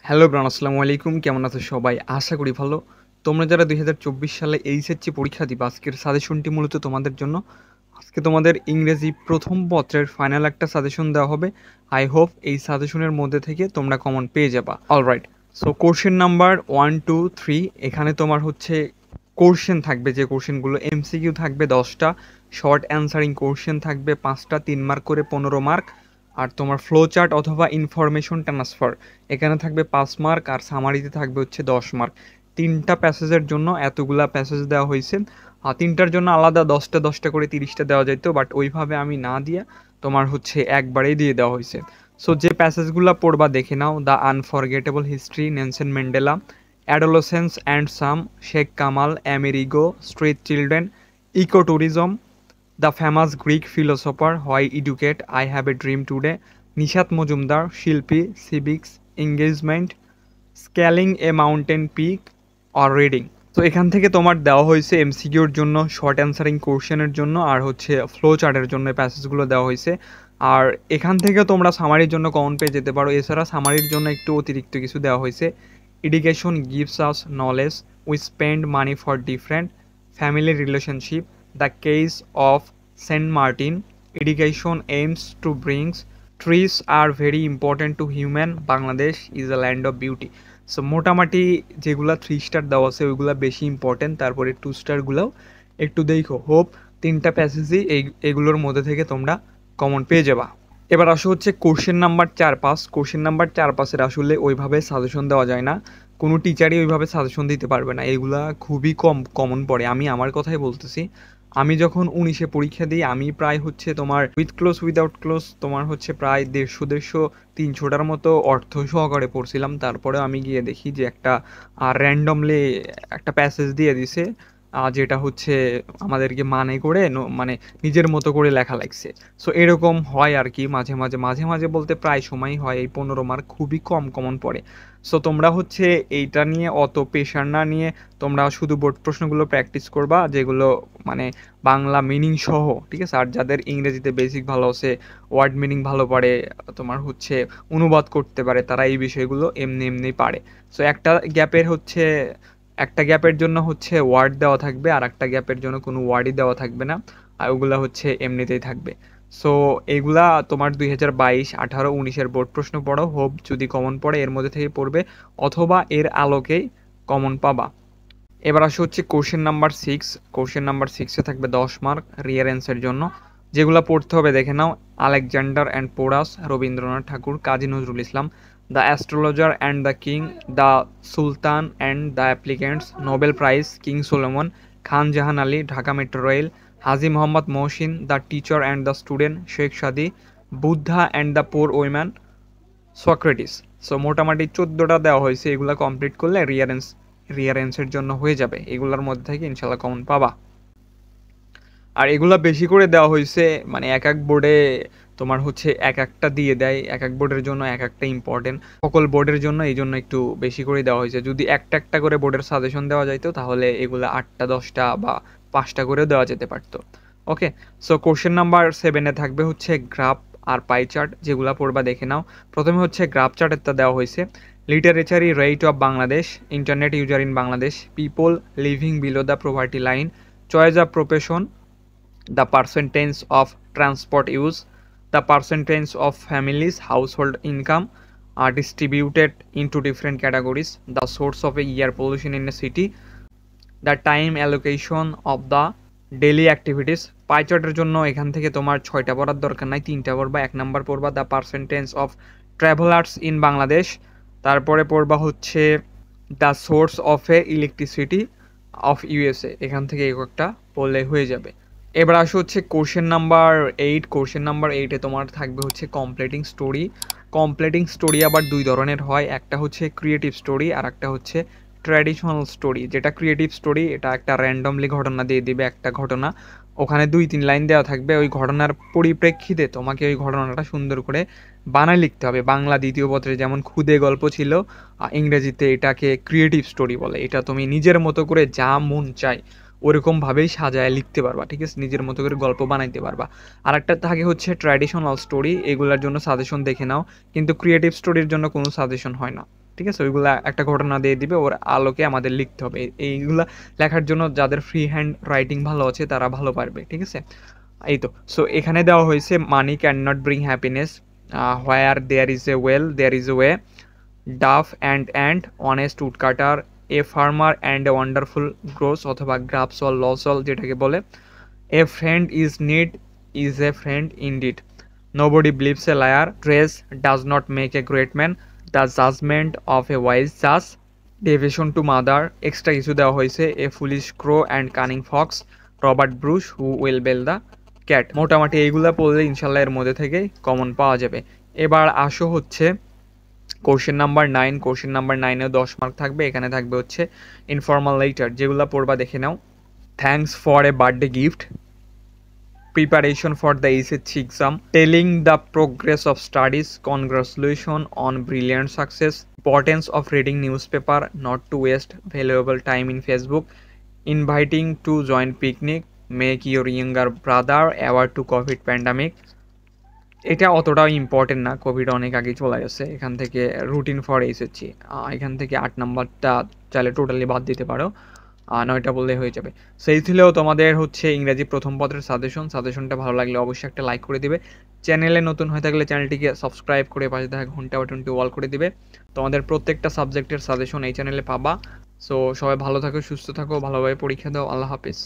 Hello bran, আসসালামু আলাইকুম। কেমন আছো সবাই? আশা করি ভালো। তোমরা যারা ২০২৪ সালে এইচএসসি পরীক্ষা দিবা, আজকের সাজেশনটি মূলত তোমাদের জন্য। আজকে তোমাদের ইংরেজি প্রথম পত্রের ফাইনাল একটা সাজেশন দেওয়া হবে। আই হোপ এই সাজেশনের মধ্যে থেকে তোমরা কমন পেয়ে যাবা। অলরাইট, সো কোশ্চেন নাম্বার 1, 2, 3 এখানে তোমার হচ্ছে কোশ্চেন থাকবে, যে কোশ্চেনগুলো এমসিকিউ থাকবে 10টা, শর্ট অ্যান্সারিং কোশ্চেন থাকবে 5টা, 3 মার্ক করে 15 মার্ক। আর তোমার ফ্লো চার্ট অথবা ইনফরমেশন ট্রান্সফার এখানে থাকবে 5 মার্ক, আর সামারিতে থাকবে হচ্ছে 10 মার্ক। তিনটা প্যাসেজের জন্য এতগুলা প্যাসেজ দেওয়া হয়েছে। আর তিনটার জন্য আলাদা 10টা 10টা করে 30টা দেওয়া যেত, বাট ওইভাবে আমি না দিয়ে তোমার হচ্ছে একবারেই দিয়ে দেওয়া হয়েছে। সো যে প্যাসেজগুলো পড়বা দেখে নাও: the unforgettable history, Nelson Mandela, adolescence and some, Sheikh Kamal, Amerigo, street children, eco tourism, the famous Greek philosopher, why educate, I have a dream today, Nishat Majumdar, শিল্পী, civics, engagement, scaling a mountain peak, or reading. তো এখান থেকে তোমার দেওয়া হয়েছে এমসিকিউর জন্য, short answering কোশ্চেনের জন্য, আর হচ্ছে ফ্লো চার্টের জন্য প্যাসেজগুলো দেওয়া হয়েছে। আর এখান থেকে তোমরা সামারির জন্য কমন পেয়ে যেতে পারো। এছাড়া সামারির জন্য একটু অতিরিক্ত কিছু দেওয়া হয়েছে: education gives us knowledge, we spend money for different family relationship, the case of Saint Martin, education aims to brings, trees are very important to human, Bangladesh is a land of beauty. So মোটামুটি যেগুলা 3 star দেওয়া আছে ওইগুলা বেশি important, তারপরে 2 স্টারগুলোও একটু দেখো। Hope তিনটা প্যাসেজই এগুলোর মধ্যে থেকে তোমরা কমন পেয়ে যাবা। এবার আসো হচ্ছে কোশ্চেন নাম্বার 4-5। কোশ্চেন নাম্বার 4-5-এর আসলে ওইভাবে সাজেশন দেওয়া যায় না, কোনো টিচারই ওইভাবে সাজেশন দিতে পারবে না, এগুলা খুবই কম কমন পড়ে। আমি আমার কথাই বলতেছি, আমি যখন 19-এ পরীক্ষা দিই আমি প্রায় হচ্ছে তোমার উইথ ক্লোজ উইদাউট ক্লোজ তোমার হচ্ছে প্রায় 150-150-300টার মতো অর্থ সহকারে পড়ছিলাম। তারপরে আমি গিয়ে দেখি যে একটা র্যান্ডমলি একটা প্যাসেজ দিয়ে দিছে, যেটা হচ্ছে আমাদেরকে মানে করে মানে নিজের মতো করে লেখা লাগছে। সো এরকম হয় আর কি, মাঝে মাঝে মাঝে মাঝে বলতে প্রায় সময়ই হয়। এই 15 মার্ক খুবই কম কমন পড়ে। সো তোমরা হচ্ছে এইটা নিয়ে অত প্রেশার না নিয়ে তোমরা শুধু বোর্ড প্রশ্নগুলো প্র্যাকটিস করবা, যেগুলো মানে বাংলা মিনিং সহ, ঠিক আছে? আর যাদের ইংরেজিতে বেসিক ভালো আছে, ওয়ার্ড মিনিং ভালো পারে, তোমার হচ্ছে অনুবাদ করতে পারে, তারা এই বিষয়গুলো এমনি এমনি পারে। সো একটা গ্যাপের জন্য হচ্ছে ওয়ার্ড দেওয়া থাকবে, আর একটা গ্যাপের জন্য কোনো ওয়ার্ডই দেওয়া থাকবে না, আর ওগুলা হচ্ছে এমনিতেই থাকবে। সো এগুলা তোমার 2022, 18, 19-এর বোর্ড প্রশ্ন পড়ো, হোপ যদি কমন পড়ে এর মধ্যে থেকে পড়বে, অথবা এর আলোকেই কমন পাবা। এবার আসে হচ্ছে কোশ্চেন নাম্বার 6। কোশ্চেন নাম্বার 6-এ থাকবে 10 মার্ক রিয়ারেন্সের জন্য। যেগুলো পড়তে হবে দেখে নাও: Alexander and Porus, Rabindranath Thakur, Kazi Nazrul Islam, the astrologer and the king, the sultan and the applicants, Nobel prize, king Solomon, Khan Jahan Ali, Dhaka metro rail, Haji Mohammad Mohsin, the teacher and the student, Sheikh Sadi, Buddha and the poor woman, Socrates. So মোটামুটি 14টা দেওয়া হয়েছে, এগুলা complete করলে রিয়ারেন্সের জন্য হয়ে যাবে। এগুলোর মধ্যে থেকে ইনশাল্লাহ কমন পাবা। আর এগুলা বেশি করে দেওয়া হয়েছে, মানে এক এক বোর্ডে তোমার হচ্ছে এক একটা দিয়ে দেয়, এক এক বোর্ডের জন্য এক একটা ইম্পর্টেন্ট, সকল বোর্ডের জন্য এই জন্য একটু বেশি করে দেওয়া হয়েছে। যদি একটা একটা করে বোর্ডের সাজেশন দেওয়া যাইতো তাহলে এগুলা 8টা 10টা বা 5টা করে দেওয়া যেতে পারতো। ওকে, সো কোশ্চেন নাম্বার 7-এ থাকবে হচ্ছে গ্রাফ আর পাই চার্ট, যেগুলা পড়বা দেখে নাও। প্রথমে হচ্ছে গ্রাফ চার্টেরটা দেওয়া হয়েছে: literary rate of Bangladesh, internet user in Bangladesh, people living below the poverty line, choice of profession, the percentage of transport use, the percentage of families household income are distributed into different categories, the source of a air pollution in a city, the time allocation of the daily activities। পাই চার্টের জন্য এখান থেকে তোমার 6টা পড়ার দরকার নাই, 3টা পড়বা। 1 নাম্বার পড়বা the percentage of travellers in Bangladesh, তারপরে পড়বা হচ্ছে the source of A electricity of USA. এখান থেকে একটা পড়লে হয়ে যাবে। এবার আসো হচ্ছে কোশ্চেন নাম্বার 8। কোশ্চেন নাম্বার 8-এ তোমার থাকবে হচ্ছে কমপ্লিটিং স্টোরি। কমপ্লিটিং স্টোরি আবার দুই ধরনের হয়, একটা হচ্ছে ক্রিয়েটিভ স্টোরি আর একটা হচ্ছে ট্র্যাডিশনাল স্টোরি। যেটা ক্রিয়েটিভ স্টোরি এটা একটা র্যান্ডমলি ঘটনা দিয়ে দিবে, একটা ঘটনা, ওখানে 2-3 লাইন দেওয়া থাকবে, ওই ঘটনার পরিপ্রেক্ষিতে তোমাকে ওই ঘটনাটা সুন্দর করে বানায় লিখতে হবে। বাংলা দ্বিতীয় পত্রে যেমন খুদে গল্প ছিল, ইংরেজিতে এটাকে ক্রিয়েটিভ স্টোরি বলে। এটা তুমি নিজের মতো করে যা মন চায় ওরকমভাবেই সাজায় লিখতে পারবা, ঠিক আছে? নিজের মতো করে গল্প বানাইতে পারবা। আর একটা থাকে হচ্ছে ট্র্যাডিশনাল স্টোরি, এগুলোর জন্য সাজেশন দেখে নাও, কিন্তু ক্রিয়েটিভ স্টোরির জন্য কোনো সাজেশন হয় না, ঠিক আছে? ওইগুলা একটা ঘটনা দিয়ে দিবে, ওর আলোকে আমাদের লিখতে হবে। এইগুলা লেখার জন্য যাদের ফ্রি হ্যান্ড রাইটিং ভালো আছে তারা ভালো পারবে, ঠিক আছে? এই তো। সো এখানে দেওয়া হয়েছে money can not bring happiness, where there is a well there is a way, duff and honest woodcutter, a farmer and a wonderful gross অথবা গ্রাপসল লসল যেটাকে বলে, a friend is need is a friend indeed, nobody believes a liar, dress does not make a great man, the judgement of a wise জাজ, devotion to mother, extra কিছু দেওয়া হয়েছে, a foolish crow and cunning Fox, Robert Bruce who will bell the cat. মোটামুটি এইগুলা পড়লে ইনশাল্লাহ এর মধ্যে থেকে কমন পাওয়া যাবে। এবার আসো হচ্ছে কোশ্চেন নাম্বার 9। কোশ্চেন নাম্বার 9-এও 10 মার্ক থাকবে। এখানে থাকবে হচ্ছে ইনফর্মাল লেটার, যেগুলো পড়বা দেখে নাও। Thanks for a birthday gift, preparation for the SSC exam, telling the progress of studies, congratulations on brilliant success, importance of reading newspaper, not to waste valuable time in Facebook, inviting to join picnic, make your younger brother aware to COVID pandemic। এটা অতটাও important না, Covid অনেক আগে চলে গেছে। এখান থেকে routine for SSC, এখান থেকে 8 নাম্বারটা চাইলে টোটালি বাদ দিতে পারো, 9টা বললে হয়ে যাবে। সেই ছিলেও তোমাদের হচ্ছে ইংরেজি প্রথম পত্রের সাজেশনটা ভালো লাগলে অবশ্যই একটা লাইক করে দিবে। চ্যানেলে নতুন হয়ে থাকলে চ্যানেলটিকে সাবস্ক্রাইব করে পাশে থাকা ঘন্টা বাটনটি অল করে দিবে। তোমাদের প্রত্যেকটা সাবজেক্টের সাজেশন এই চ্যানেলে পাবা। সো সবাই ভালো থাকো, সুস্থ থাকো, ভালোভাবে পরীক্ষা দাও। আল্লাহ হাফিজ।